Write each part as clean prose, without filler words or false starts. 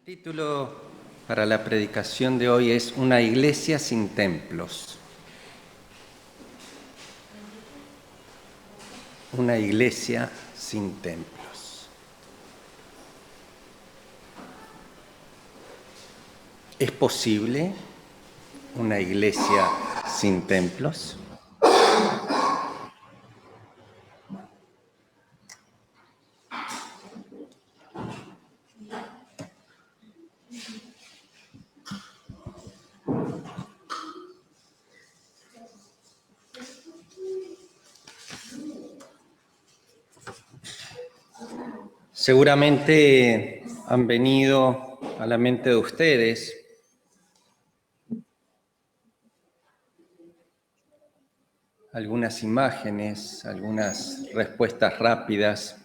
El título para la predicación de hoy es Una iglesia sin templos. Una iglesia sin templos. ¿Es posible una iglesia sin templos? Seguramente han venido a la mente de ustedes algunas imágenes, algunas respuestas rápidas.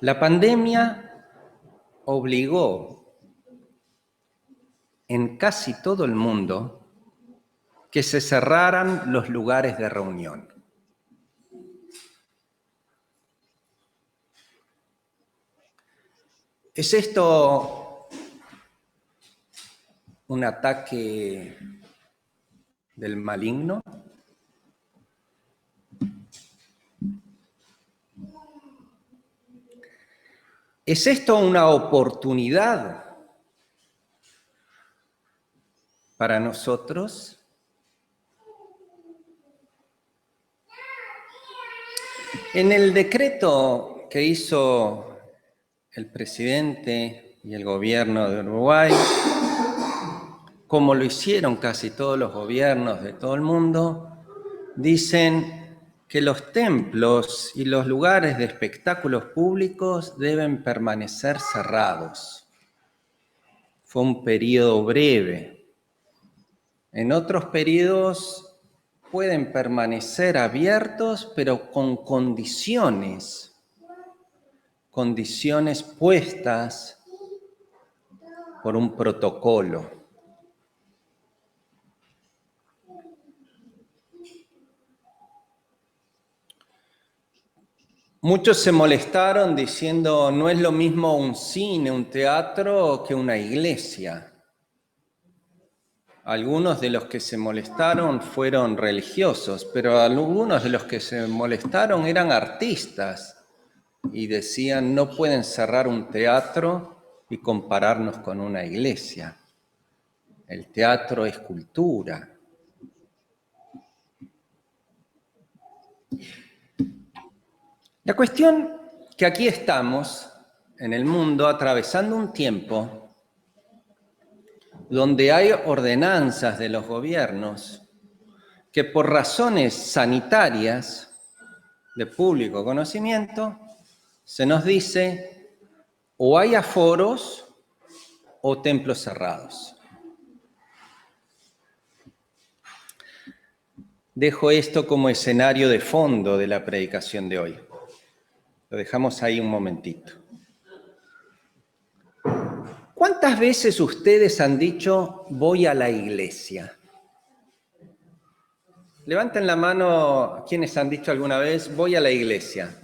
La pandemia obligó en casi todo el mundo que se cerraran los lugares de reunión. ¿Es esto un ataque del maligno? ¿Es esto una oportunidad para nosotros? En el decreto que hizo el presidente y el gobierno de Uruguay, como lo hicieron casi todos los gobiernos de todo el mundo, dicen que los templos y los lugares de espectáculos públicos deben permanecer cerrados. Fue un periodo breve. En otros periodos pueden permanecer abiertos, pero con condiciones puestas por un protocolo. Muchos se molestaron diciendo no es lo mismo un cine, un teatro que una iglesia. Algunos de los que se molestaron fueron religiosos, pero algunos de los que se molestaron eran artistas y decían no pueden cerrar un teatro y compararnos con una iglesia. El teatro es cultura. La cuestión que aquí estamos en el mundo atravesando un tiempo donde hay ordenanzas de los gobiernos que por razones sanitarias de público conocimiento se nos dice o hay aforos o templos cerrados. Dejo esto como escenario de fondo de la predicación de hoy. Lo dejamos ahí un momentito. ¿Cuántas veces ustedes han dicho voy a la iglesia? Levanten la mano quienes han dicho alguna vez voy a la iglesia.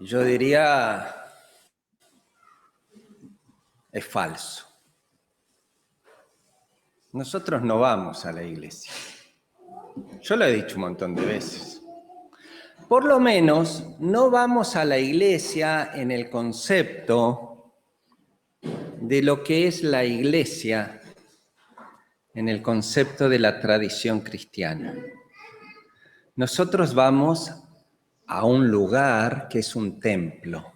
Yo diría, es falso. Nosotros no vamos a la iglesia. Yo lo he dicho un montón de veces. Por lo menos no vamos a la iglesia en el concepto de lo que es la iglesia, en el concepto de la tradición cristiana. Nosotros vamos a un lugar que es un templo.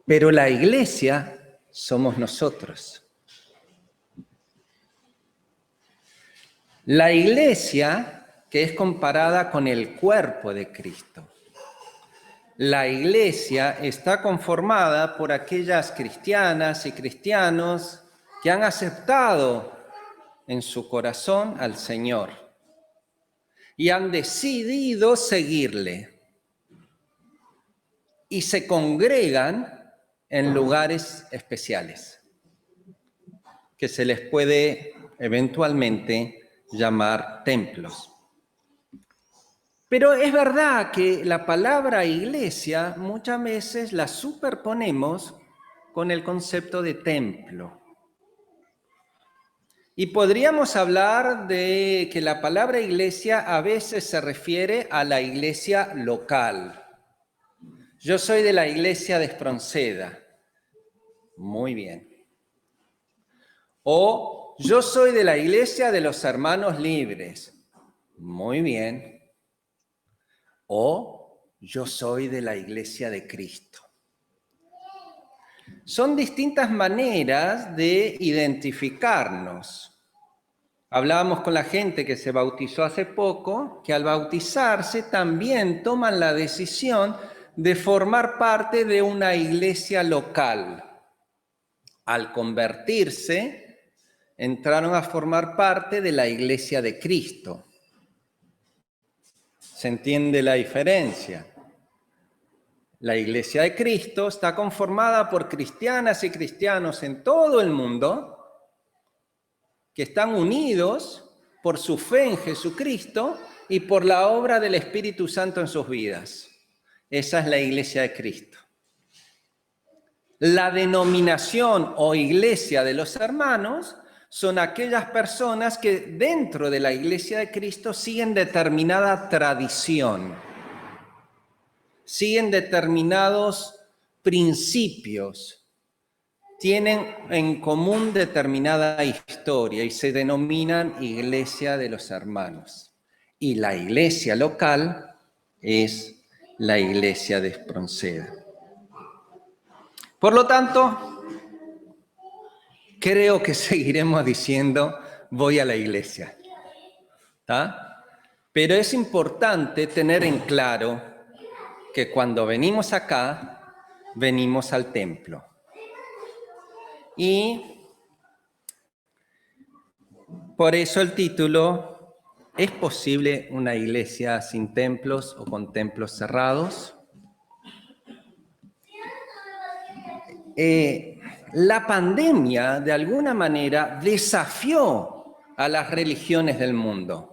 Pero la iglesia somos nosotros. La iglesia que es comparada con el cuerpo de Cristo. La iglesia está conformada por aquellas cristianas y cristianos que han aceptado en su corazón al Señor y han decidido seguirle y se congregan en lugares especiales que se les puede eventualmente llamar templos. Pero es verdad que la palabra iglesia muchas veces la superponemos con el concepto de templo. Y podríamos hablar de que la palabra iglesia a veces se refiere a la iglesia local. Yo soy de la iglesia de Espronceda. Muy bien. O yo soy de la iglesia de los hermanos libres. Muy bien. O yo soy de la iglesia de Cristo. Son distintas maneras de identificarnos. Hablábamos con la gente que se bautizó hace poco, que al bautizarse también toman la decisión de formar parte de una iglesia local. Al convertirse, entraron a formar parte de la iglesia de Cristo. ¿Se entiende la diferencia? La iglesia de Cristo está conformada por cristianas y cristianos en todo el mundo que están unidos por su fe en Jesucristo y por la obra del Espíritu Santo en sus vidas. Esa es la iglesia de Cristo. La denominación o iglesia de los hermanos son aquellas personas que dentro de la iglesia de Cristo siguen determinada tradición, siguen determinados principios, tienen en común determinada historia y se denominan iglesia de los hermanos. Y la iglesia local es la iglesia de Espronceda. Por lo tanto, creo que seguiremos diciendo voy a la iglesia. ¿Tá? Pero es importante tener en claro que cuando venimos acá, venimos al templo. Y por eso el título, ¿es posible una iglesia sin templos o con templos cerrados? La pandemia, de alguna manera, desafió a las religiones del mundo.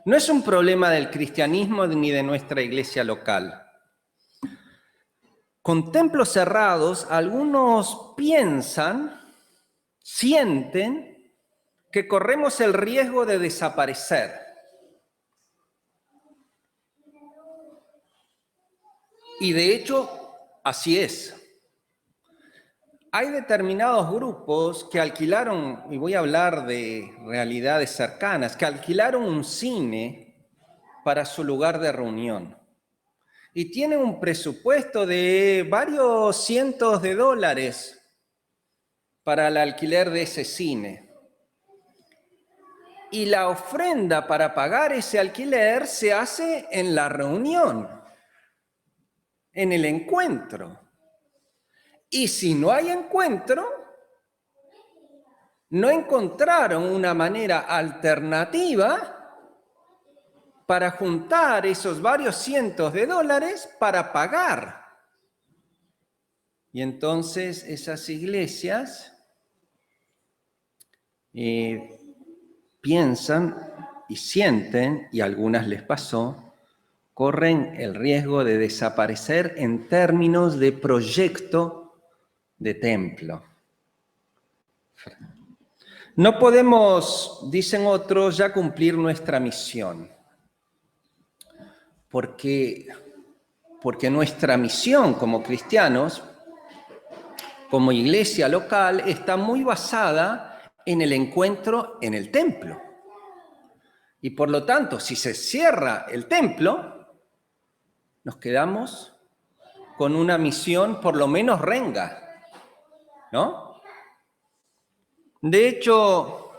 No es un problema del cristianismo ni de nuestra iglesia local. Con templos cerrados, algunos piensan, sienten que corremos el riesgo de desaparecer. Y de hecho, así es. Hay determinados grupos que alquilaron, y voy a hablar de realidades cercanas, que alquilaron un cine para su lugar de reunión. Y tienen un presupuesto de varios cientos de dólares para el alquiler de ese cine. Y la ofrenda para pagar ese alquiler se hace en la reunión, en el encuentro. Y si no hay encuentro, no encontraron una manera alternativa para juntar esos varios cientos de dólares para pagar. Y entonces esas iglesias piensan y sienten, y a algunas les pasó, corren el riesgo de desaparecer en términos de proyecto de templo. No podemos, dicen otros, ya cumplir nuestra misión, porque nuestra misión como cristianos, como iglesia local, está muy basada en el encuentro en el templo. Y por lo tanto, si se cierra el templo, nos quedamos con una misión por lo menos renga, ¿no? De hecho,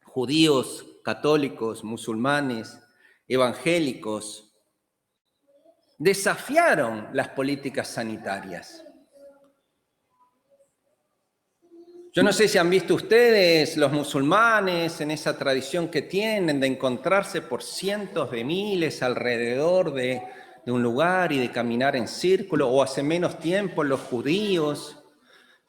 judíos, católicos, musulmanes, evangélicos, desafiaron las políticas sanitarias. Yo no sé si han visto ustedes, los musulmanes, en esa tradición que tienen de encontrarse por cientos de miles alrededor de un lugar y de caminar en círculo, o hace menos tiempo los judíos,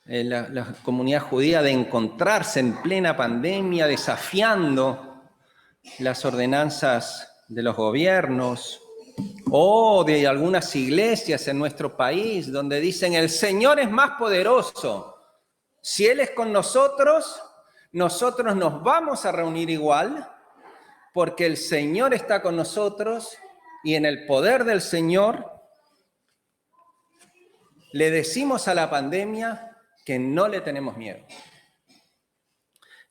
la comunidad judía de encontrarse en plena pandemia, desafiando las ordenanzas de los gobiernos, o de algunas iglesias en nuestro país donde dicen: el Señor es más poderoso. Si Él es con nosotros, nosotros nos vamos a reunir igual, porque el Señor está con nosotros y en el poder del Señor le decimos a la pandemia que no le tenemos miedo.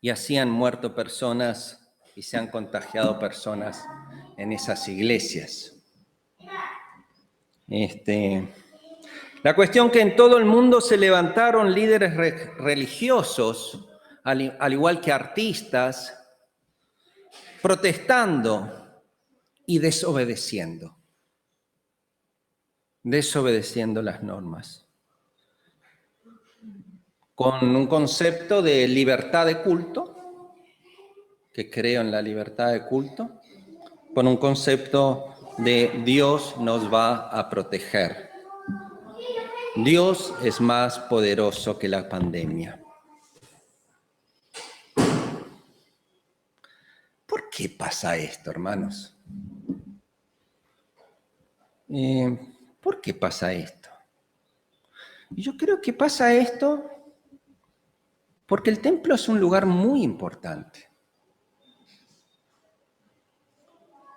Y así han muerto personas y se han contagiado personas en esas iglesias. La cuestión que en todo el mundo se levantaron líderes religiosos, al igual que artistas, protestando y desobedeciendo las normas, con un concepto de libertad de culto, que creo en la libertad de culto, con un concepto de Dios nos va a proteger. Dios es más poderoso que la pandemia. ¿Por qué pasa esto, hermanos? ¿Por qué pasa esto? Yo creo que pasa esto porque el templo es un lugar muy importante.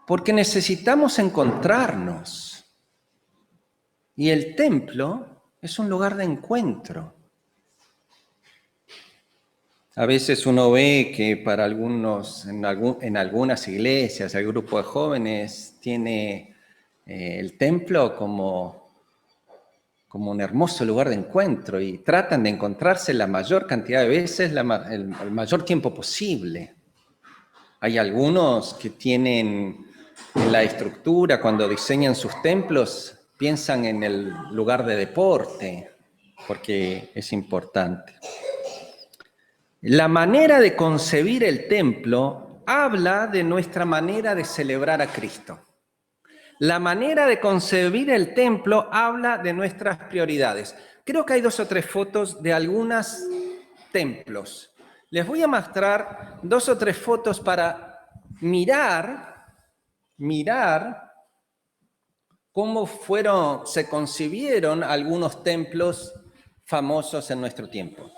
Porque necesitamos encontrarnos. Y el templo es un lugar de encuentro. A veces uno ve que para algunos, en algunas iglesias, el grupo de jóvenes tiene el templo como un hermoso lugar de encuentro y tratan de encontrarse la mayor cantidad de veces, el mayor tiempo posible. Hay algunos que tienen en la estructura, cuando diseñan sus templos, piensan en el lugar de deporte, porque es importante. La manera de concebir el templo habla de nuestra manera de celebrar a Cristo. La manera de concebir el templo habla de nuestras prioridades. Creo que hay 2 o 3 fotos de algunos templos. Les voy a mostrar 2 o 3 fotos para mirar cómo se concibieron algunos templos famosos en nuestro tiempo.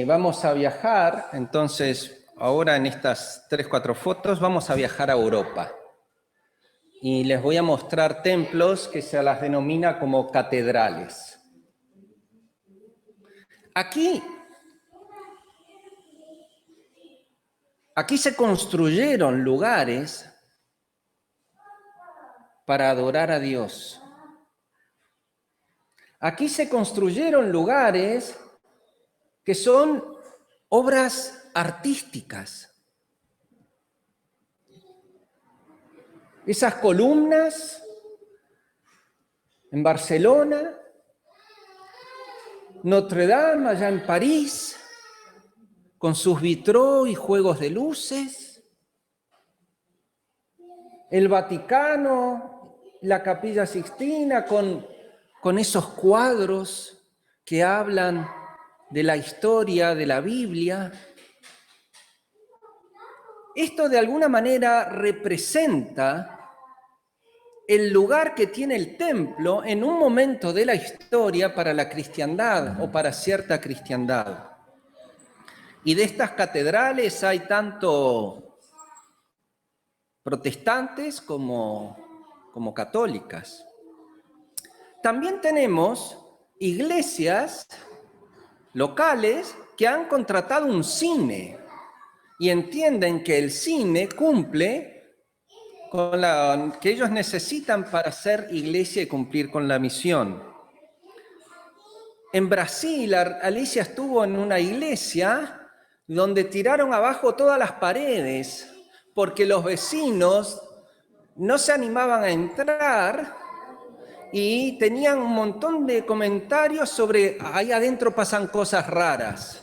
Vamos a viajar, entonces, ahora en estas 3 o 4 fotos, vamos a viajar a Europa. Y les voy a mostrar templos que se las denomina como catedrales. Aquí se construyeron lugares para adorar a Dios. Aquí se construyeron lugares que son obras artísticas. Esas columnas en Barcelona, Notre Dame allá en París, con sus vitraux y juegos de luces, el Vaticano, la Capilla Sixtina con esos cuadros que hablan de la historia de la Biblia. Esto de alguna manera representa el lugar que tiene el templo en un momento de la historia para la cristiandad o para cierta cristiandad. Y de estas catedrales hay tanto protestantes como católicas. También tenemos iglesias locales que han contratado un cine y entienden que el cine cumple con que ellos necesitan para ser iglesia y cumplir con la misión. En Brasil, Alicia estuvo en una iglesia donde tiraron abajo todas las paredes porque los vecinos no se animaban a entrar y tenían un montón de comentarios sobre ahí adentro pasan cosas raras.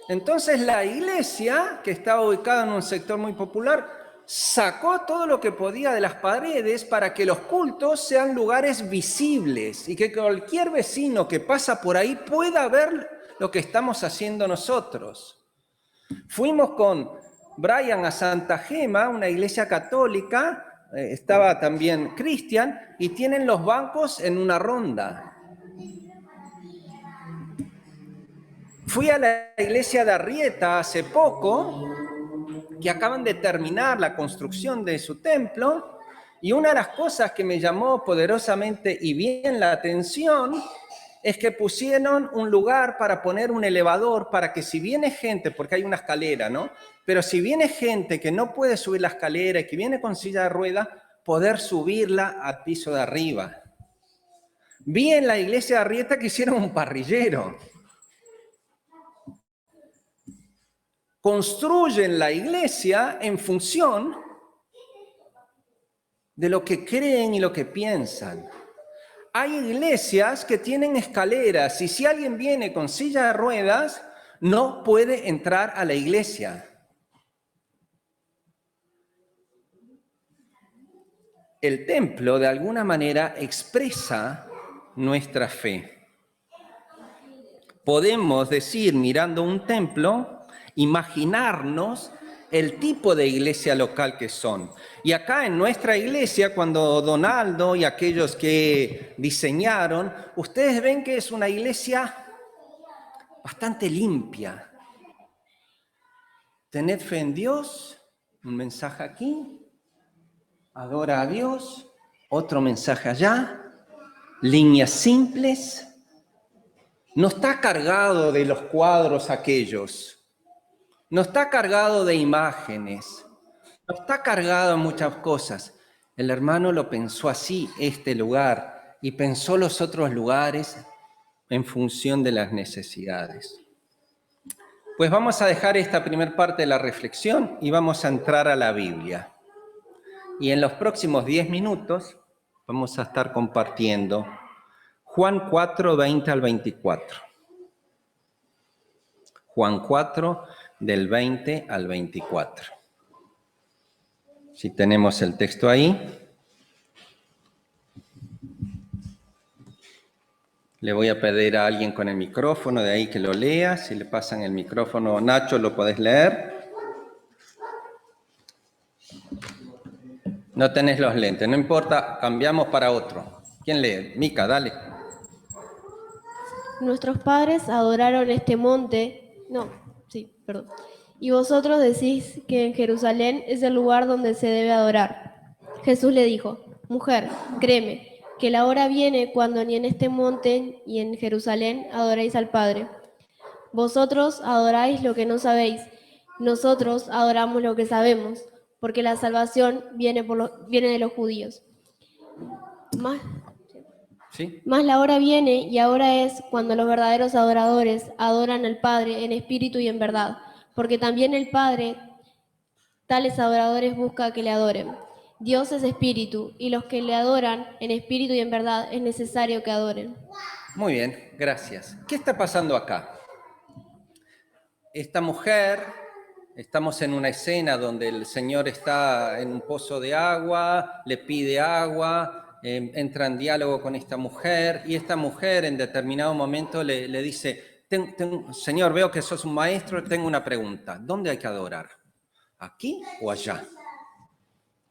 Entonces la iglesia, que estaba ubicada en un sector muy popular, sacó todo lo que podía de las paredes para que los cultos sean lugares visibles y que cualquier vecino que pasa por ahí pueda ver lo que estamos haciendo nosotros. Fuimos con Brian a Santa Gema, una iglesia católica, estaba también Cristian, y tienen los bancos en una ronda. Fui a la iglesia de Arrieta hace poco, que acaban de terminar la construcción de su templo, y una de las cosas que me llamó poderosamente y bien la atención es que pusieron un lugar para poner un elevador para que si viene gente, porque hay una escalera, ¿no? Pero si viene gente que no puede subir la escalera y que viene con silla de ruedas, poder subirla al piso de arriba. Vi en la iglesia de Arrieta que hicieron un parrillero. Construyen la iglesia en función de lo que creen y lo que piensan. Hay iglesias que tienen escaleras y si alguien viene con silla de ruedas, no puede entrar a la iglesia. El templo, de alguna manera, expresa nuestra fe. Podemos decir, mirando un templo, imaginarnos el tipo de iglesia local que son. Y acá en nuestra iglesia, cuando Donaldo y aquellos que diseñaron, ustedes ven que es una iglesia bastante limpia. Tened fe en Dios, un mensaje aquí, adora a Dios, otro mensaje allá, líneas simples. No está cargado de los cuadros aquellos, no está cargado de imágenes, no está cargado de muchas cosas. El hermano lo pensó así, este lugar, y pensó los otros lugares en función de las necesidades. Pues vamos a dejar esta primera parte de la reflexión y vamos a entrar a la Biblia. Y en los próximos 10 minutos vamos a estar compartiendo Juan 4, 20 al 24. Juan 4, del 20 al 24. Si tenemos el texto ahí. Le voy a pedir a alguien con el micrófono de ahí que lo lea. Si le pasan el micrófono, Nacho, ¿lo podés leer? No tenés los lentes, no importa, cambiamos para otro. ¿Quién lee? Mica, dale. Nuestros padres adoraron este monte, y vosotros decís que en Jerusalén es el lugar donde se debe adorar. Jesús le dijo, mujer, créeme, que la hora viene cuando ni en este monte ni en Jerusalén adoréis al Padre. Vosotros adoráis lo que no sabéis, nosotros adoramos lo que sabemos, porque la salvación viene de los judíos. ¿Sí? Mas la hora viene y ahora es cuando los verdaderos adoradores adoran al Padre en espíritu y en verdad, porque también el Padre tales adoradores busca que le adoren. Dios es espíritu y los que le adoran en espíritu y en verdad es necesario que adoren. Muy bien, gracias. ¿Qué está pasando acá? Esta mujer, estamos en una escena donde el Señor está en un pozo de agua, le pide agua, entra en diálogo con esta mujer y esta mujer en determinado momento le dice, Señor, veo que sos un maestro, tengo una pregunta, ¿dónde hay que adorar? ¿Aquí o allá?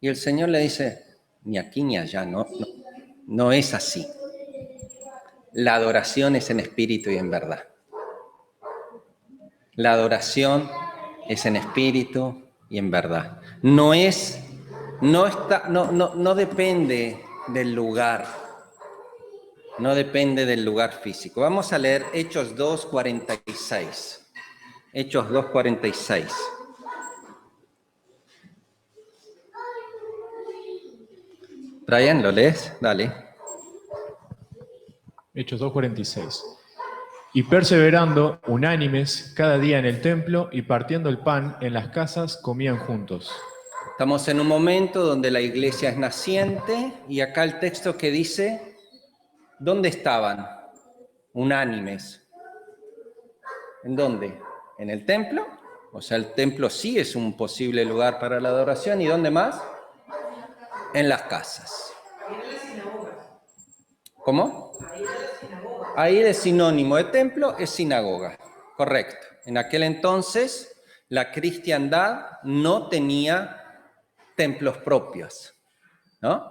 Y el Señor le dice, ni aquí ni allá, no es así. La adoración es en espíritu y en verdad. La adoración es en espíritu y en verdad. No depende del lugar. No depende del lugar físico. Vamos a leer Hechos 2:46. Hechos 2:46. Brian, ¿lo lees? Dale. Hechos 2:46. Y perseverando unánimes cada día en el templo y partiendo el pan en las casas, comían juntos. Estamos en un momento donde la iglesia es naciente y acá el texto que dice, ¿dónde estaban? Unánimes. ¿En dónde? ¿En el templo? O sea, el templo sí es un posible lugar para la adoración. ¿Y dónde más? En las casas. ¿Cómo? Ahí es sinónimo de templo, es sinagoga. Correcto. En aquel entonces la cristiandad no tenía templos propios, ¿no?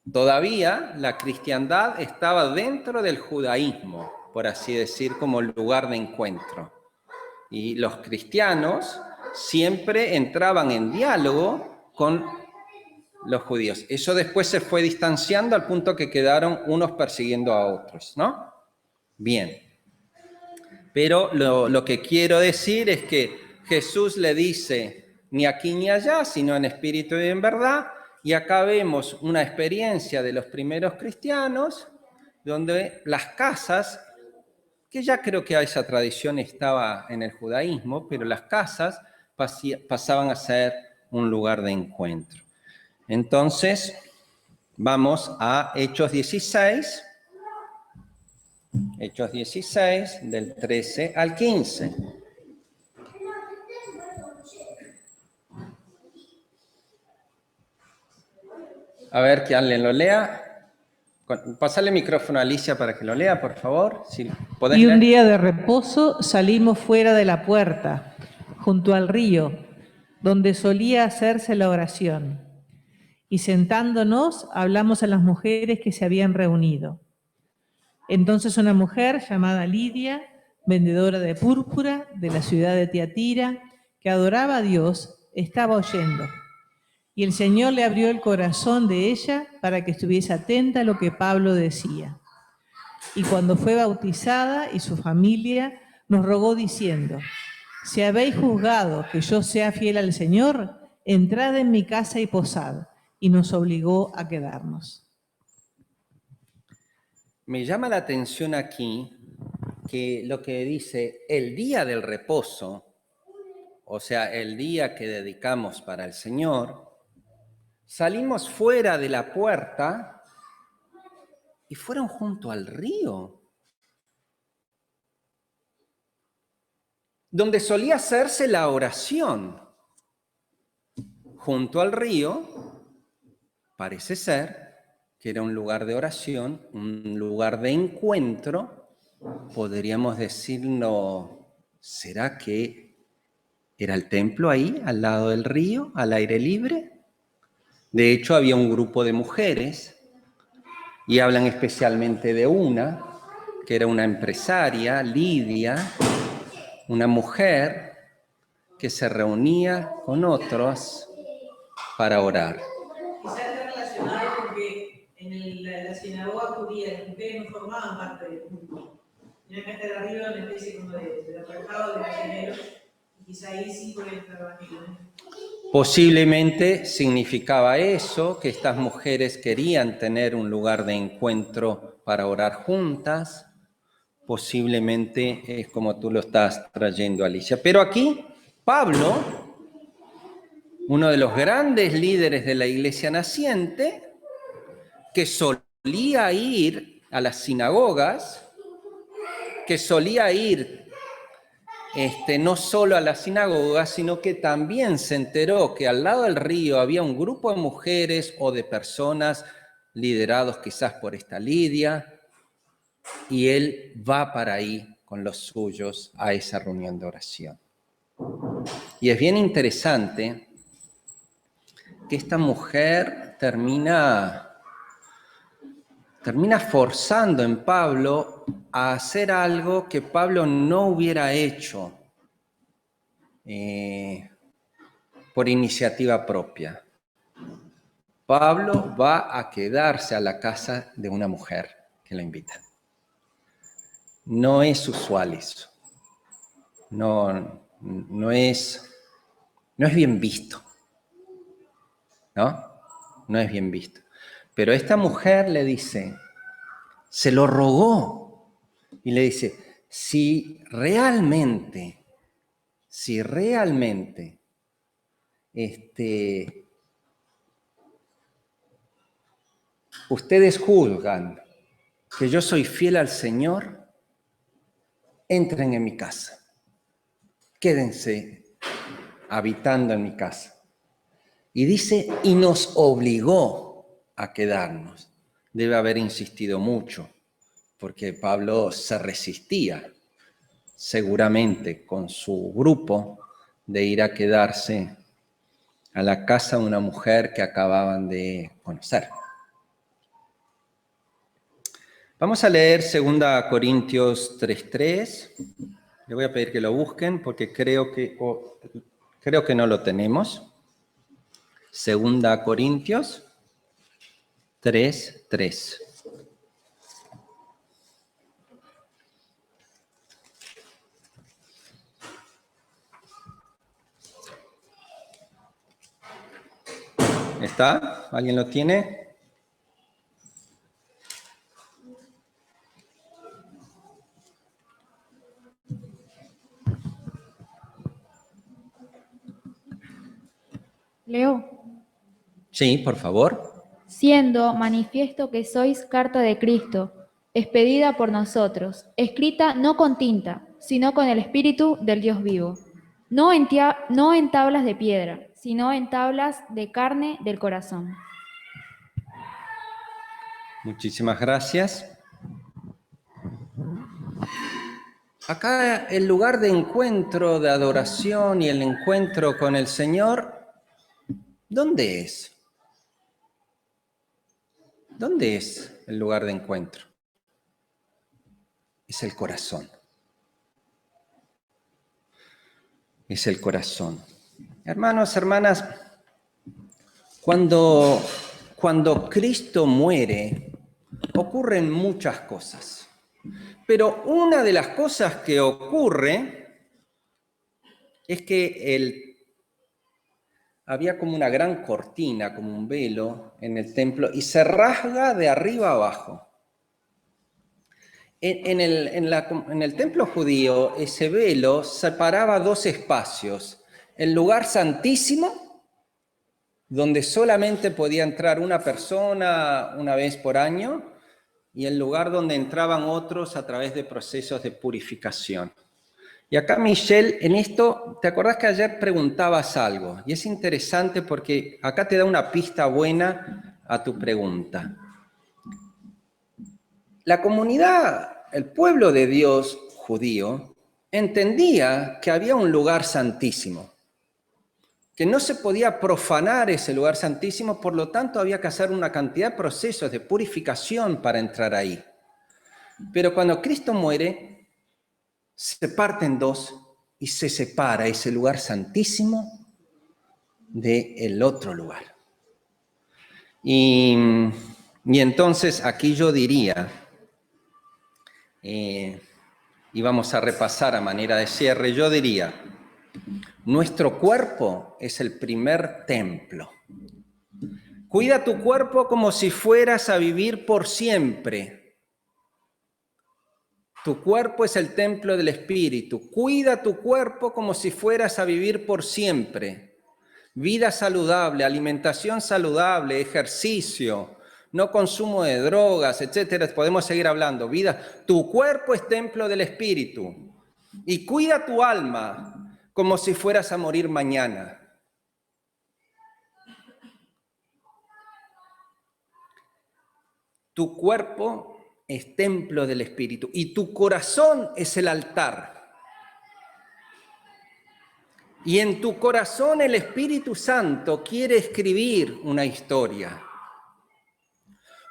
Todavía la cristiandad estaba dentro del judaísmo, por así decir, como lugar de encuentro. Y los cristianos siempre entraban en diálogo con los judíos. Eso después se fue distanciando al punto que quedaron unos persiguiendo a otros, ¿no? Bien. Pero lo que quiero decir es que Jesús le dice, ni aquí ni allá, sino en espíritu y en verdad, y acá vemos una experiencia de los primeros cristianos, donde las casas, que ya creo que esa tradición estaba en el judaísmo, pero las casas pasaban a ser un lugar de encuentro. Entonces, vamos a Hechos 16, Hechos 16, del 13 al 15. A ver, que alguien lo lea. Pásale el micrófono a Alicia para que lo lea, por favor. Si podés Y un leer. día de reposo salimos fuera de la puerta, junto al río, donde solía hacerse la oración. Y sentándonos, hablamos a las mujeres que se habían reunido. Entonces una mujer llamada Lidia, vendedora de púrpura de la ciudad de Tiatira, que adoraba a Dios, estaba oyendo. Y el Señor le abrió el corazón de ella para que estuviese atenta a lo que Pablo decía. Y cuando fue bautizada y su familia, nos rogó diciendo, si habéis juzgado que yo sea fiel al Señor, entrad en mi casa y posad. Y nos obligó a quedarnos. Me llama la atención aquí que lo que dice el día del reposo, o sea, el día que dedicamos para el Señor, salimos fuera de la puerta y fueron junto al río, donde solía hacerse la oración. Junto al río, parece ser que era un lugar de oración, un lugar de encuentro. Podríamos decirlo, ¿será que era el templo ahí, al lado del río, al aire libre? De hecho, había un grupo de mujeres, y hablan especialmente de una, que era una empresaria, Lidia, una mujer que se reunía con otros para orar. Quizás está relacionado porque en la sinagoga judía las mujeres no formaban parte del culto. Tenían que estar arriba en una especie como de apartado de gallineros, y quizá ahí sí puede estar bajo. Posiblemente significaba eso, que estas mujeres querían tener un lugar de encuentro para orar juntas. Posiblemente es como tú lo estás trayendo, Alicia. Pero aquí, Pablo, uno de los grandes líderes de la iglesia naciente, que solía ir a las sinagogas, que solía ir no solo a las sinagogas, sino que también se enteró que al lado del río había un grupo de mujeres o de personas liderados quizás por esta Lidia, y él va para ahí con los suyos a esa reunión de oración. Y es bien interesante que esta mujer termina forzando en Pablo a hacer algo que Pablo no hubiera hecho por iniciativa propia. Pablo va a quedarse a la casa de una mujer que lo invita. No es usual eso. No es bien visto. ¿No? No es bien visto. Pero esta mujer le dice, se lo rogó y le dice, si realmente ustedes juzgan que yo soy fiel al Señor, entren en mi casa. quédense habitando en mi casa. Y dice, y nos obligó a quedarnos. Debe haber insistido mucho, porque Pablo se resistía seguramente con su grupo de ir a quedarse a la casa de una mujer que acababan de conocer. Vamos a leer 2 Corintios 3:3. Le voy a pedir que lo busquen porque creo que no lo tenemos. 2 Corintios 3:3. ¿Está? ¿Alguien lo tiene? Leo, Sí, por favor. siendo manifiesto que sois carta de Cristo, expedida por nosotros, escrita no con tinta, sino con el Espíritu del Dios vivo, no en tablas de piedra, sino en tablas de carne del corazón. Muchísimas gracias. Acá el lugar de encuentro, de adoración y el encuentro con el Señor, ¿dónde es? ¿Dónde es el lugar de encuentro? Es el corazón. Es el corazón. Hermanos, hermanas, cuando Cristo muere, ocurren muchas cosas. Pero una de las cosas que ocurre es que había como una gran cortina, como un velo en el templo, y se rasga de arriba abajo. En el templo judío, ese velo separaba dos espacios. El lugar santísimo, donde solamente podía entrar una persona una vez por año, y el lugar donde entraban otros a través de procesos de purificación. Y acá, Michelle, en esto, ¿te acordás que ayer preguntabas algo? Y es interesante porque acá te da una pista buena a tu pregunta. La comunidad, el pueblo de Dios judío, entendía que había un lugar santísimo, que no se podía profanar ese lugar santísimo, por lo tanto había que hacer una cantidad de procesos de purificación para entrar ahí. Pero cuando Cristo muere, se parte en dos y se separa ese lugar santísimo del otro lugar. Y entonces aquí yo diría, y vamos a repasar a manera de cierre, yo diría, nuestro cuerpo es el primer templo. Cuida tu cuerpo como si fueras a vivir por siempre. Tu cuerpo es el templo del Espíritu. Cuida tu cuerpo como si fueras a vivir por siempre. Vida saludable, alimentación saludable, ejercicio, no consumo de drogas, etcétera. Podemos seguir hablando. Tu cuerpo es templo del Espíritu. Y cuida tu alma como si fueras a morir mañana. Tu cuerpo es templo del Espíritu y tu corazón es el altar. Y en tu corazón el Espíritu Santo quiere escribir una historia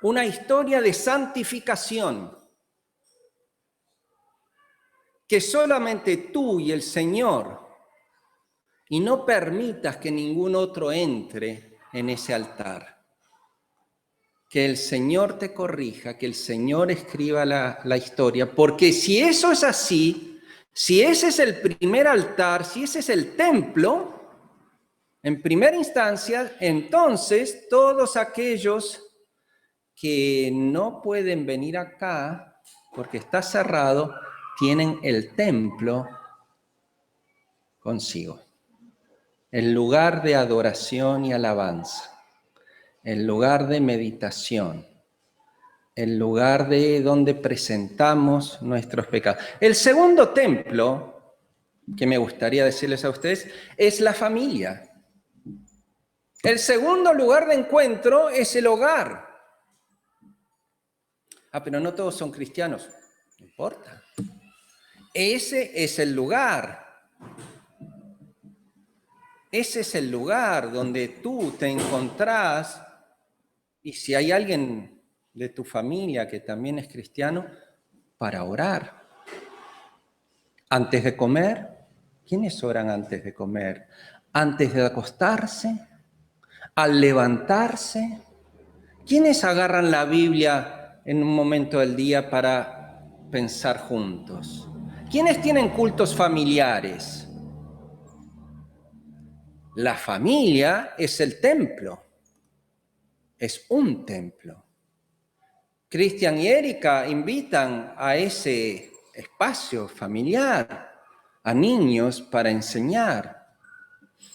de santificación, que solamente tú y el Señor, y no permitas que ningún otro entre en ese altar. Que el Señor te corrija, que el Señor escriba la historia, porque si eso es así, si ese es el primer altar, si ese es el templo, en primera instancia, entonces todos aquellos que no pueden venir acá porque está cerrado, tienen el templo consigo, el lugar de adoración y alabanza, el lugar de meditación, el lugar de donde presentamos nuestros pecados. El segundo templo que me gustaría decirles a ustedes es la familia. El segundo lugar de encuentro es el hogar. Pero no todos son cristianos. No importa. Ese es el lugar. Ese es el lugar donde tú te encontrás. Y si hay alguien de tu familia que también es cristiano, para orar. Antes de comer, ¿quiénes oran antes de comer? Antes de acostarse, al levantarse. ¿Quiénes agarran la Biblia en un momento del día para pensar juntos? ¿Quiénes tienen cultos familiares? La familia es el templo, es un templo. Cristian y Erika invitan a ese espacio familiar a niños para enseñar.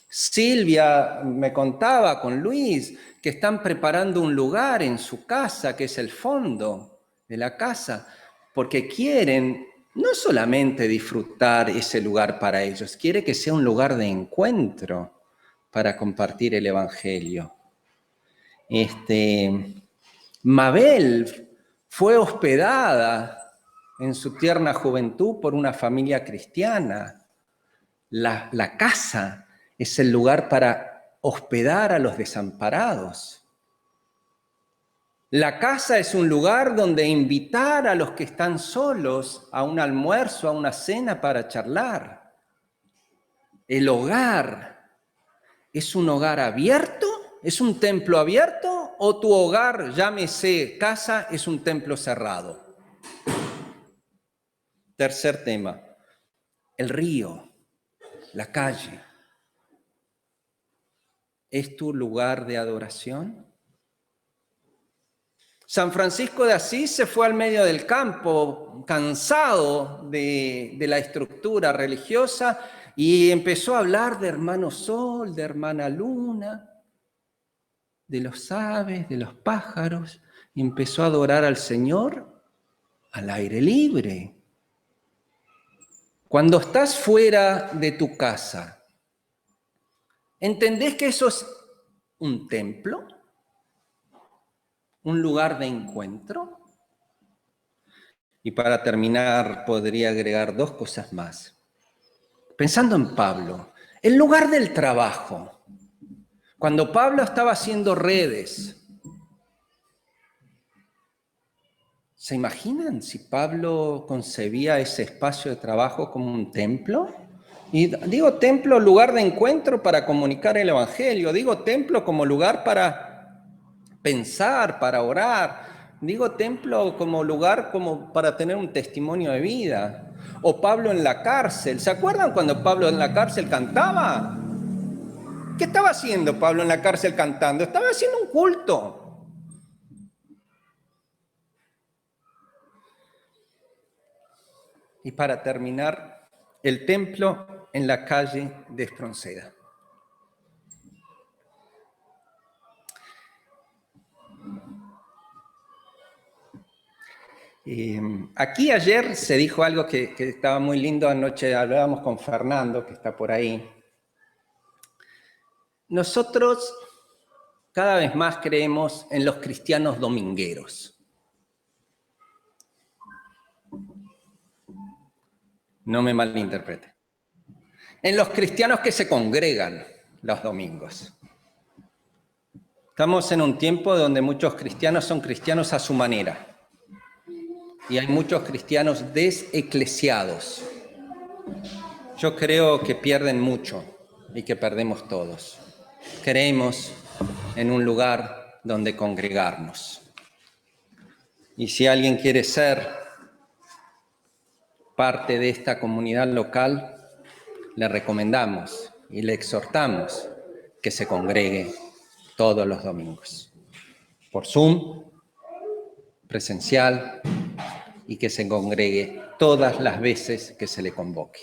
Silvia me contaba con Luis que están preparando un lugar en su casa, que es el fondo de la casa, porque quieren no solamente disfrutar ese lugar para ellos, quiere que sea un lugar de encuentro para compartir el Evangelio. Mabel fue hospedada en su tierna juventud por una familia cristiana. La casa es el lugar para hospedar a los desamparados. La casa es un lugar donde invitar a los que están solos a un almuerzo, a una cena para charlar. El hogar es un hogar abierto, es un templo abierto, o tu hogar, llámese casa, es un templo cerrado. Tercer tema, el río, la calle. ¿Es tu lugar de adoración? San Francisco de Asís se fue al medio del campo, cansado de la estructura religiosa, y empezó a hablar de hermano sol, de hermana luna, de los aves, de los pájaros, y empezó a adorar al Señor al aire libre. Cuando estás fuera de tu casa, ¿entendés que eso es un templo? ¿Un lugar de encuentro? Y para terminar, podría agregar dos cosas más. Pensando en Pablo, el lugar del trabajo. Cuando Pablo estaba haciendo redes, ¿se imaginan si Pablo concebía ese espacio de trabajo como un templo? Y digo templo, lugar de encuentro para comunicar el Evangelio. Digo templo como lugar para pensar, para orar. Digo templo como lugar como para tener un testimonio de vida. O Pablo en la cárcel. ¿Se acuerdan cuando Pablo en la cárcel cantaba? ¿Qué estaba haciendo Pablo en la cárcel cantando? Estaba haciendo un culto. Y para terminar, el templo en la calle de Espronceda. Aquí ayer se dijo algo que estaba muy lindo. Anoche hablábamos con Fernando, que está por ahí. Nosotros cada vez más creemos en los cristianos domingueros. No me malinterprete. En los cristianos que se congregan los domingos. Estamos en un tiempo donde muchos cristianos son cristianos a su manera. Y hay muchos cristianos deseclesiados. Yo creo que pierden mucho y que perdemos todos. Creemos en un lugar donde congregarnos. Y si alguien quiere ser parte de esta comunidad local, le recomendamos y le exhortamos que se congregue todos los domingos. Por Zoom, presencial, y que se congregue todas las veces que se le convoque.